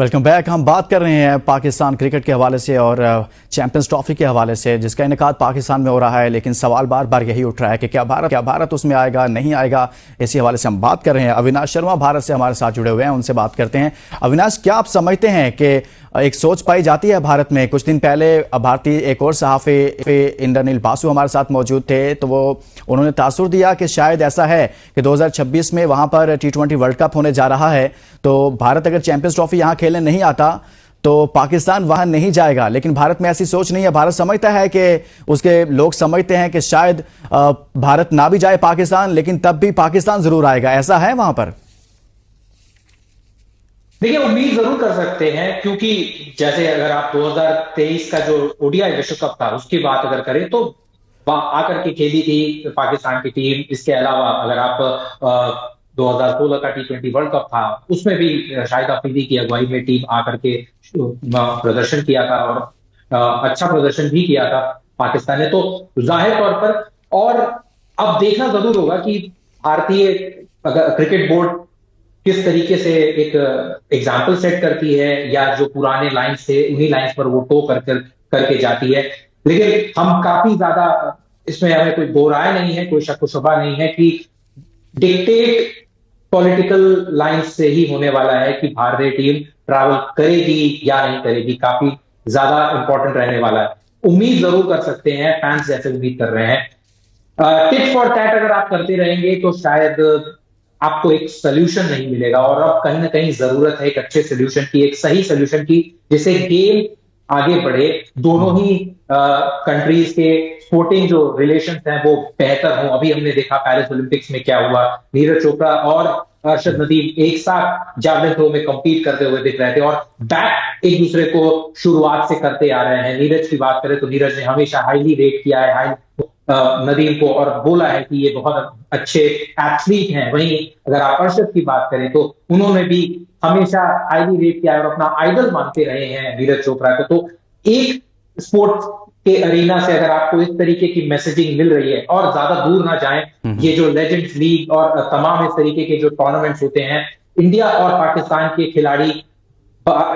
Welcome back. हम बात कर रहे हैं पाकिस्तान क्रिकेट के हवाले से और चैंपियंस ट्रॉफी के हवाले से, जिसका इनेकाद पाकिस्तान में हो रहा है। लेकिन सवाल बार बार यही उठ रहा है कि क्या भारत उसमें आएगा, नहीं आएगा। इसी हवाले से हम बात कर रहे हैं। अविनाश शर्मा भारत से हमारे साथ जुड़े हुए हैं, उनसे बात करते हैं। अविनाश, क्या आप समझते हैं कि एक सोच पाई जाती है भारत में? कुछ दिन पहले भारतीय एक और सहाफ़ी इंद्रनील बासु हमारे साथ मौजूद थे, तो उन्होंने तासुर दिया कि शायद ऐसा है कि 2026 में वहां पर T20 वर्ल्ड कप होने जा रहा है, तो भारत अगर चैंपियंस ट्रॉफी यहाँ खेलने नहीं आता तो पाकिस्तान वहां नहीं जाएगा। लेकिन भारत में ऐसी सोच नहीं है। भारत समझता है कि उसके लोग समझते हैं कि शायद भारत ना भी जाए पाकिस्तान, लेकिन तब भी पाकिस्तान जरूर आएगा। ऐसा है वहां पर? देखिए, उम्मीद जरूर कर सकते हैं, क्योंकि जैसे अगर आप 2023 का जो ओडीआई विश्व कप था उसकी बात अगर करें तो आकर के खेली थी पाकिस्तान की टीम। इसके अलावा अगर आप 2016 का T20 वर्ल्ड कप था, उसमें भी शाहिद अफरीदी की अगुवाई में टीम आकर के प्रदर्शन किया था और अच्छा प्रदर्शन भी किया था पाकिस्तान ने। तो जाहिर तौर पर और अब देखना जरूर होगा कि भारतीय क्रिकेट बोर्ड किस तरीके से एक एग्जाम्पल सेट करती है, या जो पुराने लाइंस थे उन्हीं लाइंस पर वो टो करके जाती है। लेकिन हम काफी ज्यादा इसमें हमें कोई दो राय नहीं है, कोई शक शुबा नहीं है कि डिक्टेट पॉलिटिकल लाइंस से ही होने वाला है कि भारतीय टीम ट्रैवल करेगी या नहीं करेगी। काफी ज्यादा इंपॉर्टेंट रहने वाला है। उम्मीद जरूर कर सकते हैं, फैंस जैसे उम्मीद कर रहे हैं। टिट फॉर टैट अगर आप करते रहेंगे तो शायद आपको एक सोल्यूशन नहीं मिलेगा, और अब कहीं ना कहीं जरूरत है एक अच्छे सोल्यूशन की, एक सही सोल्यूशन की, जिससे गेम आगे बढ़े। दोनों ही कंट्रीज के स्पोर्टिंग जो रिलेशंस हैं वो बेहतर हों। अभी हमने देखा पेरिस ओलंपिक्स में क्या हुआ, नीरज चोपड़ा और अरशद नदीम एक साथ जावलिन थ्रो में कंपीट करते हुए दिख रहे थे और बैट एक दूसरे को शुरुआत से करते आ रहे हैं। नीरज की बात करें तो नीरज ने हमेशा हाईली रेट किया है नदीम को, और बोला है कि ये बहुत अच्छे एथलीट हैं। वहीं अगर आप अरशद की बात करें तो उन्होंने भी हमेशा हाईली रेट किया है और अपना आइडल मानते रहे हैं नीरज चोपड़ा को। तो एक स्पोर्ट्स के अरीना से अगर आपको इस तरीके की मैसेजिंग मिल रही है, और ज्यादा दूर ना जाएं, ये जो लेजेंड्स लीग और तमाम इस तरीके के जो टूर्नामेंट्स होते हैं, इंडिया और पाकिस्तान के खिलाड़ी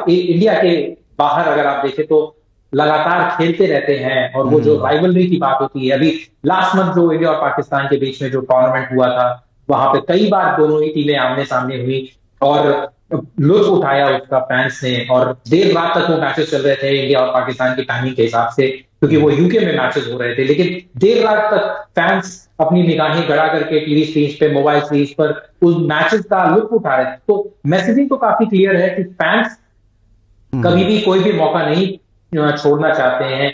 इंडिया के बाहर अगर आप देखें तो लगातार खेलते रहते हैं। और वो जो राइवलरी की बात होती है, अभी लास्ट मंथ जो इंडिया और पाकिस्तान के बीच में जो टूर्नामेंट हुआ था, वहां पे कई बार दोनों ही टीमें आमने सामने हुई और लुत्फ उठाया उसका फैंस ने। और देर रात तक वो मैचेस चल रहे थे इंडिया और पाकिस्तान की टाइमिंग के हिसाब से, क्योंकि वो यूके में मैचेस हो रहे थे। लेकिन देर रात तक फैंस अपनी निगाहें गड़ा करके टीवी स्क्रीन पे, मोबाइल स्क्रीन पर उस मैचेस का लुत्फ उठा रहे थे। तो मैसेजिंग तो काफी क्लियर है कि फैंस कभी भी कोई भी मौका नहीं छोड़ना चाहते हैं।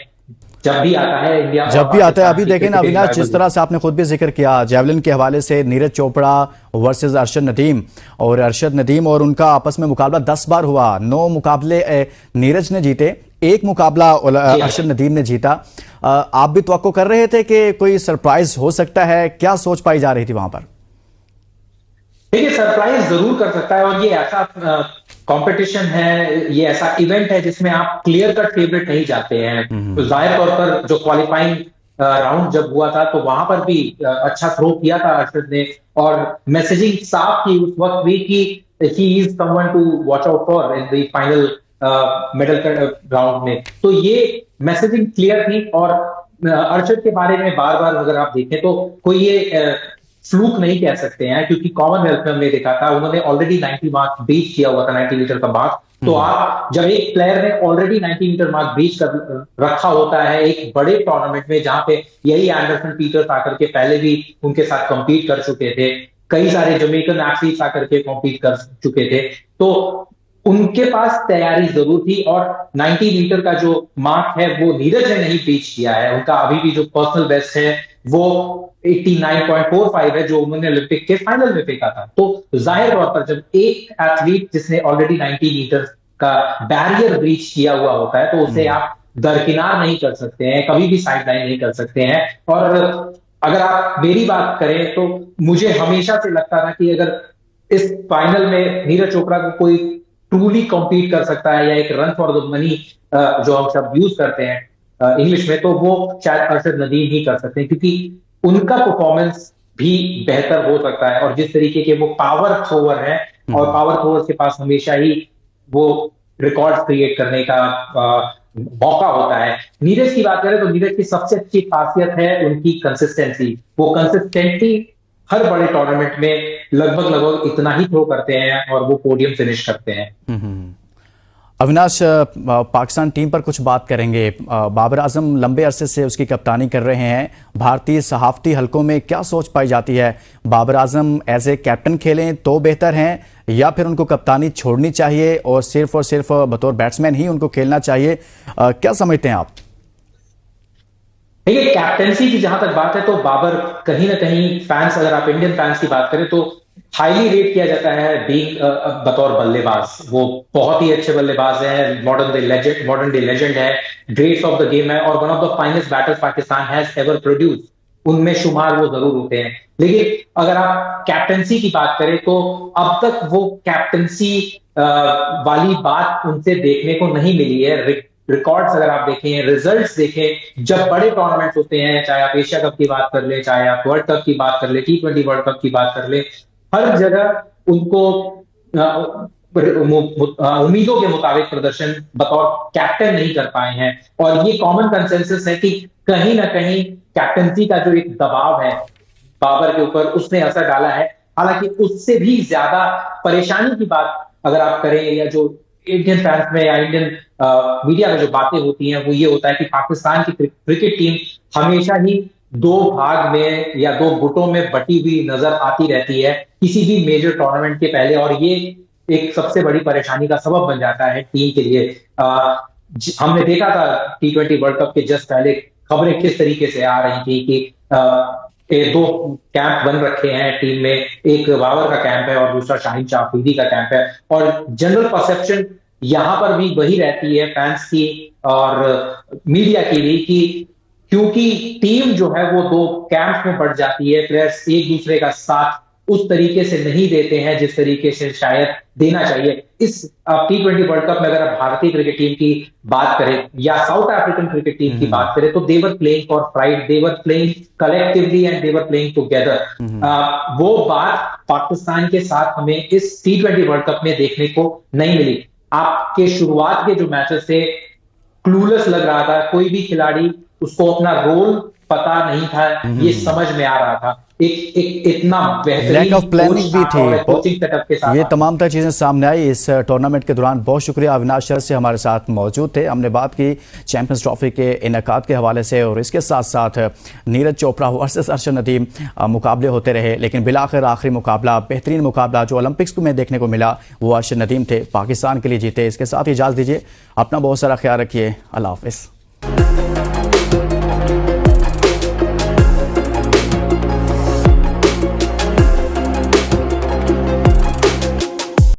जब भी आता है इंडिया, जब भी आता है। अभी देखें ना अविनाश, जिस तरह से आपने खुद भी जिक्र किया जेवलिन के हवाले से, नीरज चोपड़ा वर्सेस अरशद नदीम, और अरशद नदीम और उनका आपस में मुकाबला 10 बार हुआ। 9 मुकाबले नीरज ने जीते, 1 मुकाबला अरशद नदीम ने जीता। आप भी तवक्को कर रहे थे कि कोई सरप्राइज हो सकता है? क्या सोच पाई जा रही थी वहां पर? देखिए, सरप्राइज जरूर कर सकता है, और ये ऐसा कंपटीशन है, ये ऐसा इवेंट है जिसमें आप क्लियर कट फेवरेट नहीं जाते हैं। तो जाहिर तौर पर जो क्वालिफाइंग राउंड जब हुआ था तो वहां पर भी अच्छा थ्रो किया था अरशद ने, और मैसेजिंग साफ थी उस वक्त भी कि he is someone to watch out for in the final medal round में। तो ये मैसेजिंग क्लियर थी। और अरशद के बारे में बार बार अगर आप देखें तो कोई ये फ्लूक नहीं कह सकते हैं, क्योंकि कॉमनवेल्थ में हमने देखा था उन्होंने ऑलरेडी 90 मार्क ब्रीच किया हुआ था, 90 मीटर का मार्क। तो आप जब एक प्लेयर ने ऑलरेडी 90 मीटर मार्क ब्रीच कर रखा होता है एक बड़े टूर्नामेंट में, जहां पे यही एंडरसन पीटर्स आकर के पहले भी उनके साथ कंपीट कर चुके थे, कई सारे जमैकन एथलीट्स आकर के कंपीट कर चुके थे, तो उनके पास तैयारी जरूर थी। और 90 मीटर का जो मार्क है वो नीरज ने नहीं ब्रीच किया है। उनका अभी भी जो पर्सनल बेस्ट है वो 89.45 है, जो उन्होंने ओलंपिक के फाइनल में फेंका था। तो जाहिर तौर पर जब एक एथलीट जिसने ऑलरेडी 90 मीटर का बैरियर ब्रीच किया हुआ होता है, तो उसे आप दरकिनार नहीं कर सकते हैं, कभी भी साइड लाइन नहीं कर सकते हैं। और अगर आप मेरी बात करें तो मुझे हमेशा से लगता था कि अगर इस फाइनल में नीरज चोपड़ा को कोई ट्रूली कॉम्पीट कर सकता है, या एक रन फॉर द मनी जो हम शब्द यूज करते हैं इंग्लिश में, तो वो शायद अरशद नदीम ही कर सकते हैं, क्योंकि उनका परफॉर्मेंस भी बेहतर हो सकता है। और जिस तरीके के वो पावर थ्रोवर है, और पावर थ्रोवर के पास हमेशा ही वो रिकॉर्ड क्रिएट करने का मौका होता है। नीरज की बात करें तो नीरज की सबसे अच्छी खासियत है उनकी कंसिस्टेंसी। वो कंसिस्टेंटली हर बड़े टूर्नामेंट में लगभग इतना ही थ्रो करते हैं और वो पोडियम फिनिश करते हैं। अविनाश, पाकिस्तान टीम पर कुछ बात करेंगे। बाबर आजम लंबे अरसे से उसकी कप्तानी कर रहे हैं। भारतीय सहाफती हलकों में क्या सोच पाई जाती है? Babar Azam as a captain खेलें तो बेहतर हैं या फिर उनको कप्तानी छोड़नी चाहिए और सिर्फ बतौर बैट्समैन ही उनको खेलना चाहिए? क्या समझते हैं आप? देखिए, कैप्टेंसी की जहां तक बात है तो बाबर कहीं ना कहीं फैंस, अगर आप इंडियन फैंस की बात करें तो हाईली रेट किया जाता है बीइंग बतौर बल्लेबाज। वो बहुत ही अच्छे बल्लेबाज हैं, मॉडर्न डे लेजेंड है, ग्रेट्स ऑफ द गेम है और one of the finest batters Pakistan has ever produce, उनमें शुमार वो जरूर होते हैं। लेकिन अगर आप कैप्टेंसी की बात करें तो अब तक वो कैप्टेंसी वाली बात उनसे देखने को नहीं मिली है। रिकॉर्ड्स अगर आप देखें, रिजल्ट्स देखें, जब बड़े टूर्नामेंट्स होते हैं, चाहे आप एशिया कप की बात कर ले, चाहे आप वर्ल्ड कप की बात कर ले, T20 वर्ल्ड कप की बात कर ले, हर जगह उनको उम्मीदों के मुताबिक प्रदर्शन बतौर कैप्टन नहीं कर पाए हैं। और ये कॉमन कंसेंसस है कि कहीं ना कहीं कैप्टनसी का जो एक दबाव है बाबर के ऊपर, उसने असर डाला है। हालांकि उससे भी ज्यादा परेशानी की बात अगर आप करें, या जो इंडियन फैंस में या इंडियन मीडिया में जो बातें होती हैं, वो ये होता है कि पाकिस्तान की क्रिकेट टीम हमेशा ही दो भाग में या दो गुटों में बटी हुई नजर आती रहती है किसी भी मेजर टूर्नामेंट के पहले, और ये एक सबसे बड़ी परेशानी का सबब बन जाता है टीम के लिए। हमने देखा था T20 वर्ल्ड कप के जस्ट पहले खबरें किस तरीके से आ रही थी कि दो कैंप बन रखे हैं टीम में, एक बाबर का कैंप है और दूसरा शाहिद शाह अफरीदी का कैंप है। और जनरल परसेप्शन यहां पर भी वही रहती है फैंस की और मीडिया की भी, कि क्योंकि टीम जो है वो दो कैंप में बढ़ जाती है, प्लेयर्स एक दूसरे का साथ उस तरीके से नहीं देते हैं जिस तरीके से शायद देना चाहिए। इस T20 वर्ल्ड कप में अगर आप भारतीय क्रिकेट टीम की बात करें या साउथ अफ्रीकन क्रिकेट टीम की बात करें तो they were playing for pride, they were playing collectively and they were playing together. वो बात पाकिस्तान के साथ हमें इस T20 वर्ल्ड कप में देखने को नहीं मिली। आपके शुरुआत के जो मैचेस थे, क्लूलेस लग रहा था, कोई भी खिलाड़ी उसको अपना रोल पता नहीं था, ये समझ में आ रहा था। एक इतना बेहतरीन लैक ऑफ प्लानिंग भी थी, कोचिंग सेटअप के साथ ये तमाम तर चीज़ें सामने आई इस टूर्नामेंट के दौरान। बहुत शुक्रिया, अविनाश शरद से हमारे साथ मौजूद थे। हमने बात की चैंपियंस ट्रॉफी के इनेकाद के हवाले से और इसके साथ साथ नीरज चोपड़ा वर्सेस अरशद नदीम मुकाबले होते रहे, लेकिन बिलाखिर आखिरी मुकाबला, बेहतरीन मुकाबला जो ओलंपिक्स में देखने को मिला, वो अरशद नदीम थे, पाकिस्तान के लिए जीते। इसके साथ ही इजाज़त दीजिए, अपना बहुत सारा ख्याल रखिए, अल्लाह हाफिज़।